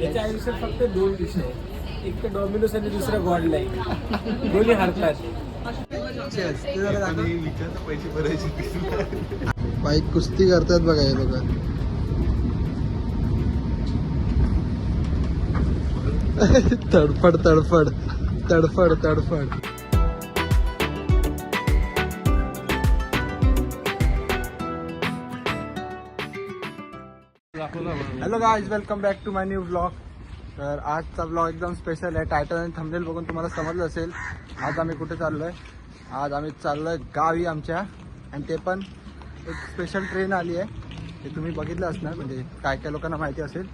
याच्या आयुष्यात फक्त 2 डिश आहे, एक तर डॉमिनोज आणि दुसरं गॉड लाईक. दोन्ही हरतात. पैसे भरायचे. बाईक कुस्ती करतात बघा हे लोक. तडफड तडफड तडफड तडफड. Hello guys, welcome back to my new blog. तर आजचा ब्लॉग एकदम स्पेशल आहे. टायटल आणि थंबनेल बघून तुम्हाला समजलं असेल आज आम्ही कुठे चाललो आहे. आज आम्ही चाललो आहे गावी आमच्या, आणि ते पण एक स्पेशल ट्रेन आली आहे. ते तुम्ही बघितलं असणार, म्हणजे काय काय लोकांना माहिती असेल.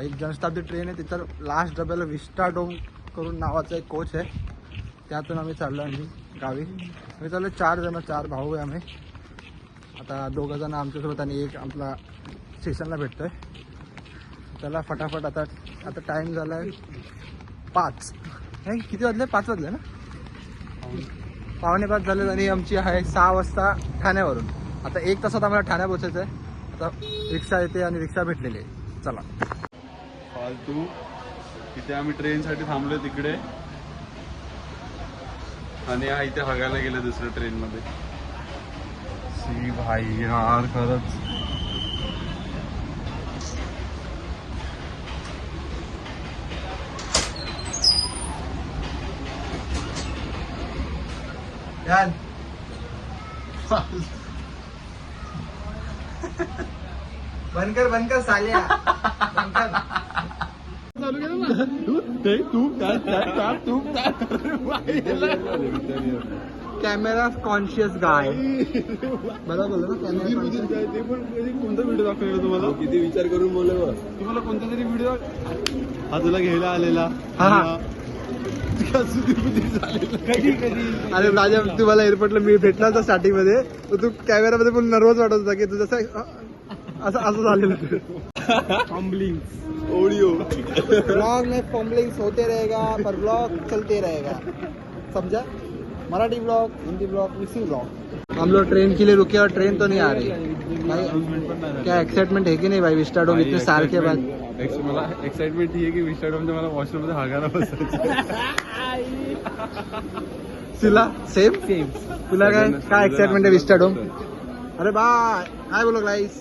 एक जनशताब्दी ट्रेन आहे, तिथं लास्ट डब्याला विस्टाडोम करून नावाचा एक कोच आहे. त्यातून आम्ही चाललो आम्ही गावी. आम्ही चाललो 4 जण, 4 भाऊ आहे आम्ही. आता 2 जण आमच्यासोबत आणि एक आपला स्टेशनला भेटतोय. चला फटाफट. आता टाईम झाला आहे 5. हे किती वाजले? 5 वाजले ना, 5:45 झाले. आणि आमची आहे 6 वाजता ठाण्यावरून. आता 1 तासात आम्हाला ठाण्यात पोचायचं आहे. आता रिक्षा येते आणि रिक्षा भेटलेली आहे. चला. फालतू इथे आम्ही ट्रेनसाठी थांबलोय तिकडे, आणि हा इथे हगायला गेलं दुसऱ्या ट्रेनमध्ये. सी भाई यार, खरंच यार बनकर साल्या. कॅमेरा कॉन्शियस गाय. बरोबर बोललो ना, कॅमेरा. ते पण कोणता व्हिडिओ दाखवलेला तुम्हाला? किती विचार करून बोललो तुम्हाला. कोणता तरी व्हिडिओ हा तुला घ्यायला आलेला. हा कधी अरे राजा, तुम्हाला एअरपोर्टला मी भेटला होता स्टार्टिंग मध्ये, तर तू कॅमेरामध्ये पण नर्वस वाटत होता की तुझं असं झालेलं. फॉम्बलिंग ऑडिओ ब्लॉग में फॉम्बलिंग्स होते रहेगा, पर ब्लॉग चलते रहेगा. समझा? Marathi blog, Hindi blog, mixing blog. हम लोग ट्रेन के लिए रुके और ट्रेन तो नहीं आ रही भाई. क्या एक्साइटमेंट है कि नहीं भाई? विस्टाडोम इतने साल के बाद. मला एक्साइटमेंट ही आहे की विस्टाडोमच्या मला वॉशरूम मध्ये हागायला बसायचं. तुला सेम तुला काय एक्साइटमेंट है विस्टाडोम? अरे बाय, काय बोलो गाइस,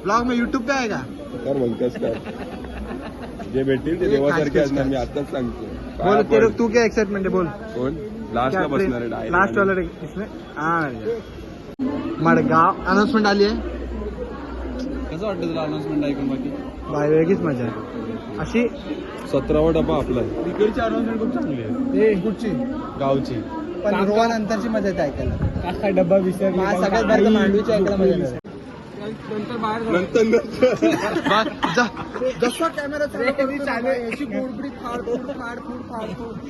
ब्लॉग में यूट्यूब पे आएगा. कर बोलतेस का? जे भेटतील ते देवासारखे असणार, मी आताच सांगतो. बोल तेरे, तू क्या एक्साइटमेंट है बोल. कोण लास्टला बसणार आहे? लास्ट वाला इसमें मडगाव अनाउन्समेंट आली आहे. कसं वाटतं तुला अनाउन्समेंट ऐकून? बाकी बाय, वेगळीच मजा आहे अशी. 17वा डबा आपला. तिकडची अनाउन्समेंट खूप चांगली आहे. कुठची? गावची. पण रोवा नंतरची मजा येते ऐकायला. काय डब्बा विसरला सगळ्यात भारी मांडवीची ऐकायला मजा येते. जसा कॅमेरा याची गोडबडी फाडफूड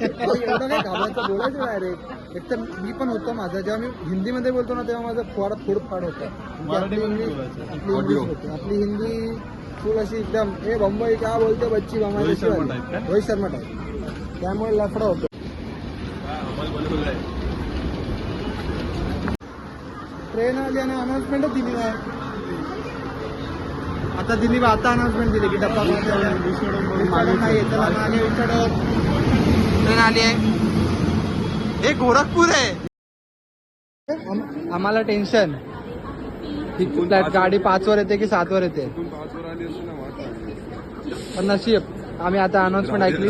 एवढं काय घाबरायचं, बोलायचं डायरेक्ट. एक तर मी पण होतो माझा, जेव्हा मी हिंदीमध्ये बोलतो ना तेव्हा माझं फोड होतं. आपली हिंदी फुल अशी एकदम हे बंबई क्या बोलते बच्ची बंबई रोहित शर्मा टाईप, त्यामुळे लफडा होतो. ट्रेन आली आणि अनाउन्समेंटच दिली नाही. आता दिली, आता अनाउन्समेंट दिली की डब्बा नाही, त्याला मागे विचारत ट्रेन आली आहे. हे गोरखपूर आहे. आम्हाला टेन्शन, गाडी 5 वर येते की 7 वर येते. पण नशीब आम्ही आता अनाउन्समेंट ऐकली.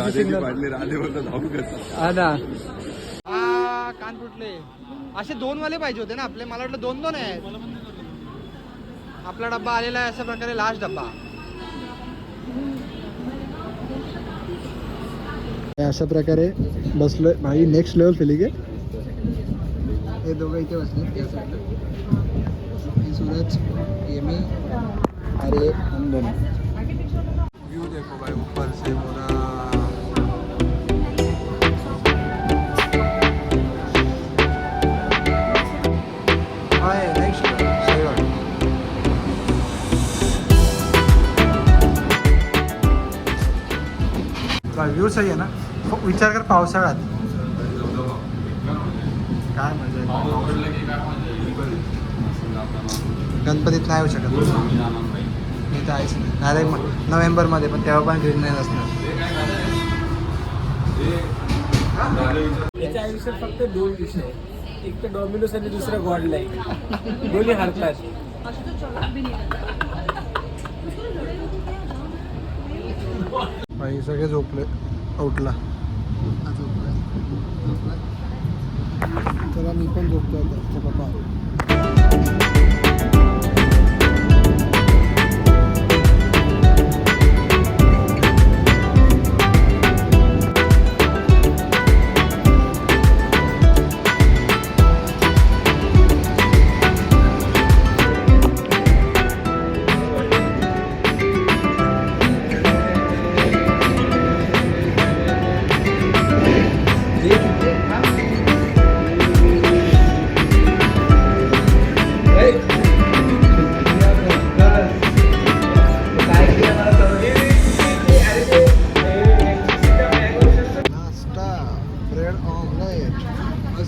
हा ना, कान फुटले. असे 2 वाले पाहिजे होते ना आपले. मला वाटलं 2 आहेत. आपला डब्बा आलेला आहे अशा प्रकारे, लास्ट डब्बा. अशा प्रकारे बसलोय भाई. नेक्स्ट लेवल फिलिंग आहे. हे दोघं इथे बसले, सूरज, ये मी, अरे हम दोनों. व्यू देखो भाई ऊपर से पूरा. व्ह्यू सही आहे ना. विचार कर पावसाळ्यात काय मजा आहे. गणपतीत नाही येऊ शकत मी तर आहेच नाही डायरेक्ट नोव्हेंबरमध्ये पण तेव्हा पण ग्रीन नाही असणार. याच्या आयुष्यात फक्त 2 डिश आहे, एक तर डॉमिनोज आणि दुसरं गॉड लाईक. दोन्ही हरतात. बाई सगळे झोपले आउटला चला मी पण झोपतो आता बाबा.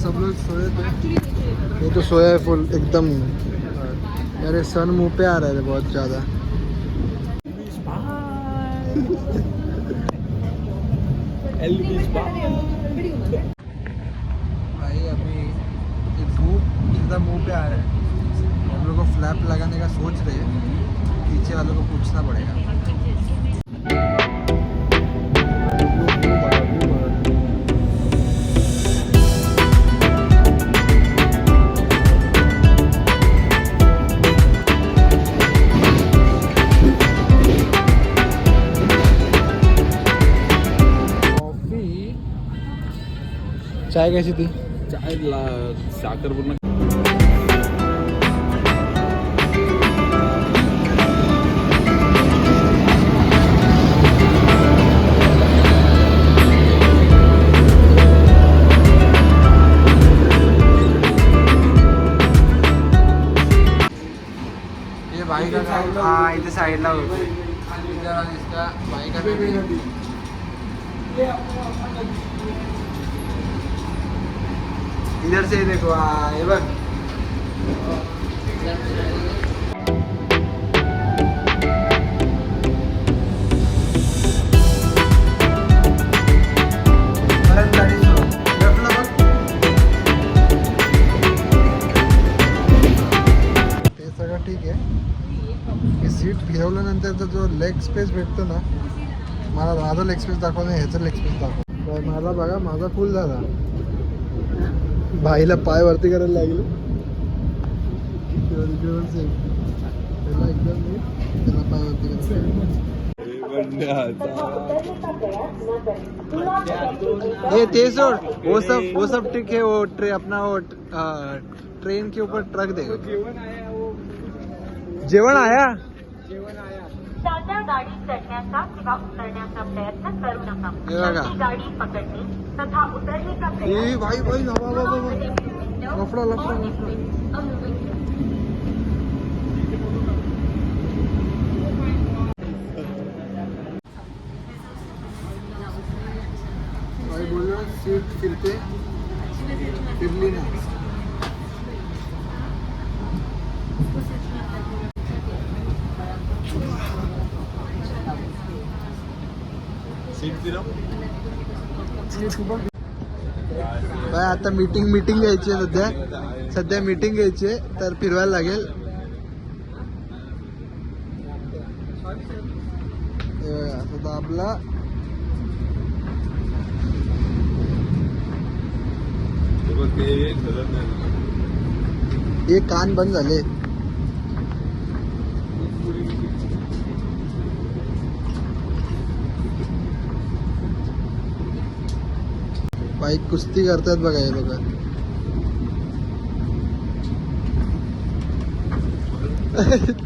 सब लोग सोए थे. ये तो सोया है फुल एकदम. अरे सन मुंह पे आ रहा है बहुत ज़्यादा. भाई अभी ये धूप एकदम मुंह पे आ रहा है. हम लोग को फ्लैप लगाने का सोच रहे हैं, पीछे वालों को पूछना पड़ेगा. चाय कैसी थी? चाय साखर पूर्ण ये भाई का हाँ इधर साइडला होतो. इसका भाई का इधर से देखो ये बघ. ते सगळं ठीक आहे. हे सीट फिरवल्यानंतर जो लेग स्पेस भेटतो ना, मला माझा लेग स्पेस दाखव नाही ह्याचा लेग स्पेस दाखव. मला बघा माझा फुल झाला. भाईला पाय वरती करायला लागले. त्याला एकदम मी त्याला पाय वरती करायला. ते सोड वो सब ठीक है. वो अपना वो ट्रेन के ऊपर ट्रक देगा. जेवण आया. साध्या गाडी चढण्याचा किंवा उतरण्याचा प्रयत्न करू नका. हे बघा. गाडी पकडणे तथा उतरण्याचा ए भाई भाई लफड़ा लफड़ा. भाई बोललो सीट फिरते फिरली ना. सीट फिरव. भाई आता मीटिंग घ्यायची आहे सध्या मीटिंग घ्यायची आहे तर फिरवायला लागेल. आता दाबला. हे कान बंद झाले. बाईक कुस्ती करतात बघा हे लोक.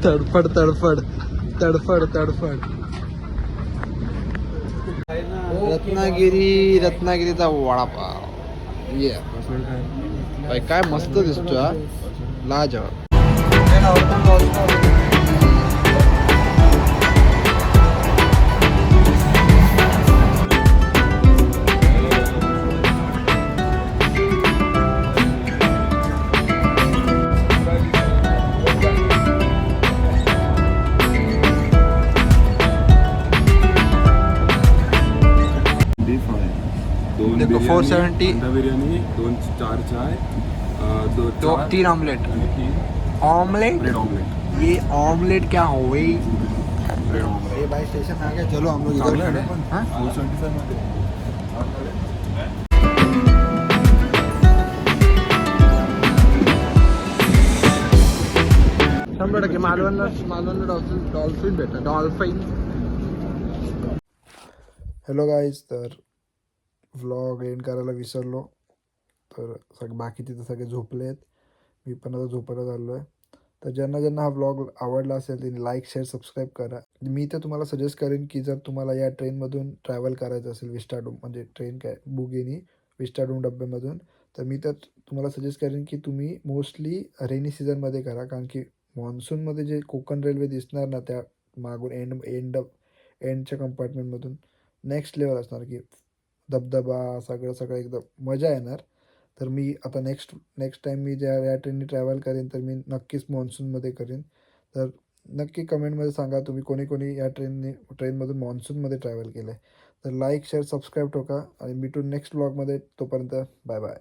तडफड तडफड तडफड तडफड. रत्नागिरीचा वडापाव. ये भाई काय मस्त दिसतो हा. लाजवाब. 2 देखो, बिर्याणी, 470. अंडा बिर्याणी, 2 4 चाय, 2 तो 3 ऑमलेट. आणि 3 ऑमलेट. Bread omelette. ये ऑमलेट क्या हो गई? Bread omelette. ये भाई स्टेशन आ गया, चलो हम लोग इधर खड़े हैं. हाँ? 475 मध्ये. शंभर टक्के मालवणला डॉल्फिन भेटतं. डॉल्फिन. हॅलो गाईज, तर व्लॉग एंड करायला विसरलो. तर बाकी तिथं सगळे झोपले आहेत. मी पण आता झोपायला चाललो आहे. तर ज्यांना ज्यांना हा व्लॉग आवडला असेल त्यांनी लाईक शेअर सबस्क्राईब करा. मी तर तुम्हाला सजेस्ट करेन की जर तुम्हाला या ट्रेनमधून ट्रॅव्हल करायचं असेल विस्टाडोम, म्हणजे ट्रेन काय बुगेनी विस्टाडोम डब्यामधून, तर मी तर तुम्हाला सजेस्ट करेन की तुम्ही मोस्टली रेनी सीझनमध्ये करा. कारण की मॉन्सूनमध्ये जे कोकण रेल्वे दिसणार ना, त्या मागून एंडच्या कंपार्टमेंटमधून नेक्स्ट लेवल असणार की धबधबा सगळं सगळं एकदम मजा येणार. तर मी आता नेक्स्ट टाईम मी ज्या या ट्रेननी ट्रॅव्हल करेन तर मी नक्कीच मॉन्सूनमध्ये करेन. तर नक्की कमेंटमध्ये सांगा तुम्ही कोणी कोणी या ट्रेनमधून मॉन्सूनमध्ये ट्रॅव्हल केलं आहे. तर लाईक शेअर सबस्क्राईब ठोका आणि भेटू नेक्स्ट ब्लॉगमध्ये. तोपर्यंत बाय बाय.